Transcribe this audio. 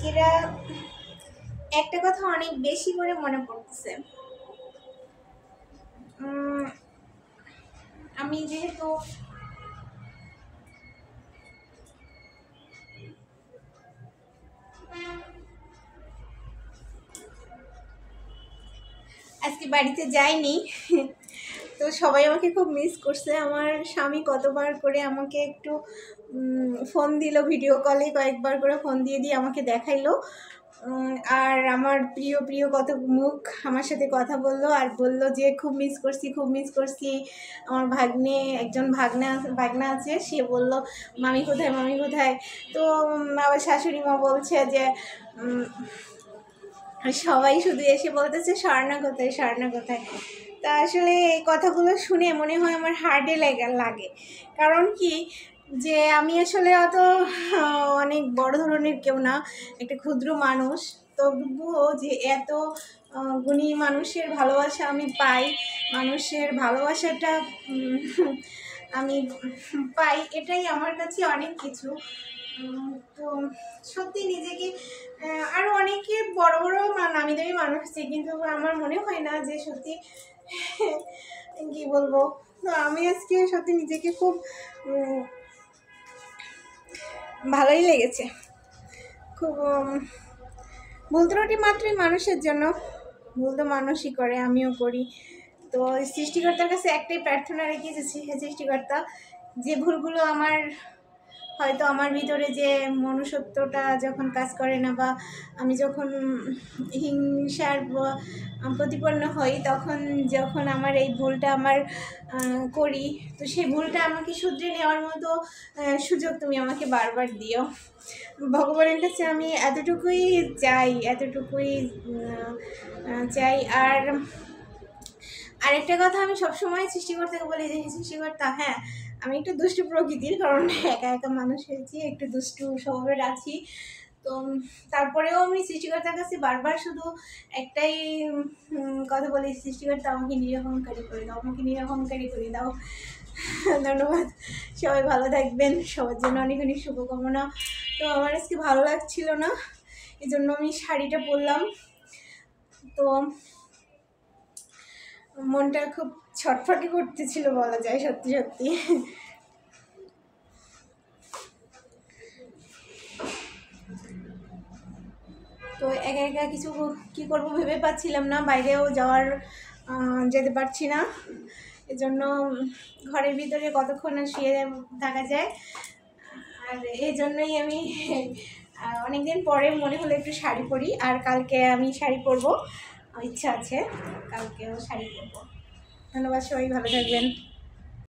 আজকেরা একটা কথা অনেক বেশি করে মনে পড়তেছে। আমি যেহেতু আজকে বাড়িতে যাইনি, তো সবাই আমাকে খুব মিস করছে। আমার স্বামী কতবার করে আমাকে একটু ফোন দিল, ভিডিও কলে কয়েকবার করে ফোন দিয়ে আমাকে দেখাইলো। আর আমার প্রিয় প্রিয় কত মুখ আমার সাথে কথা বললো আর বলল যে খুব মিস করছি, খুব মিস করছি। আমার একজন ভাগনা আছে, সে বলল মামি কোথায়, মামি কোথায়। তো আবার শাশুড়ি মা বলছে যে সবাই শুধু এসে বলতেছে স্বর্ণা কোথায়, স্বর্ণা কোথায়। তা আসলে এই কথাগুলো শুনে মনে হয় আমার হার্টে লাগে। কারণ কি, যে আমি আসলে অত অনেক বড় ধরনের কেউ না, একটা ক্ষুদ্র মানুষ। তবুও যে এত গুণী মানুষের ভালোবাসা আমি পাই, মানুষের ভালোবাসাটা আমি পাই, এটাই আমার কাছে অনেক কিছু। তো সত্যি নিজেকে আরও অনেকে বড় বড় নামি দামি মানুষ আছে, কিন্তু আমার মনে হয় না যে সত্যি কি বলবো। তো আমি আজকে সত্যি নিজেকে খুব ভালোই লেগেছে। খুব ভুল ত্রুটি মাত্রই মানুষের জন্য, ভুল তো মানুষই করে, আমিও করি। তো সৃষ্টিকর্তার কাছে একটাই প্রার্থনা রেখেছি, সৃষ্টিকর্তা যে ভুলগুলো আমার হয়তো আমার ভিতরে যে মনুষ্যত্বটা যখন কাজ করে না, বা আমি যখন হিংসার প্রতিপন্ন হই, যখন আমার এই ভুলটা আমার করি, তো সেই ভুলটা আমাকে শুধরে নেওয়ার মতো সুযোগ তুমি আমাকে বারবার দিও। ভগবানের কাছে আমি এতটুকুই চাই। আর আরেকটা কথা আমি সবসময় সৃষ্টিকর্তাকে বলি যে সৃষ্টিকর্তা, হ্যাঁ আমি একটু দুষ্টু প্রকৃতির, কারণ একা একা মানুষ হয়েছি, একটু দুষ্টু স্বভাবের আছি। তো তারপরেও আমি সৃষ্টিকর্তার কাছে বারবার শুধু একটাই কথা বলি, সৃষ্টিকর্তা আমাকে নিরহংকারী করে দাও, আমাকে নিরহংকারী করে দাও। ধন্যবাদ, সবাই ভালো থাকবেন, সবার জন্য অনেক অনেক শুভকামনা। তো আমার আজকে ভালো লাগছিল না, এই জন্য আমি শাড়িটা পরলাম। তো মনটা খুব ছটফটি করতেছিল বলা যায়, সত্যি সত্যি। তো একা একা কিছু কী করবো ভেবে পাচ্ছিলাম না, বাইরেও যেতে পারছি না, এজন্য ঘরের ভিতরে কতক্ষণ শুয়ে থাকা যায়। আর এই জন্যই আমি অনেকদিন পরে মনে হলো একটু শাড়ি পরি, আর কালকে আমি শাড়ি পরবো, ইচ্ছা আছে কালকেও শাড়ি পরবো। ধন্যবাদ, সবাই ভালো থাকবেন।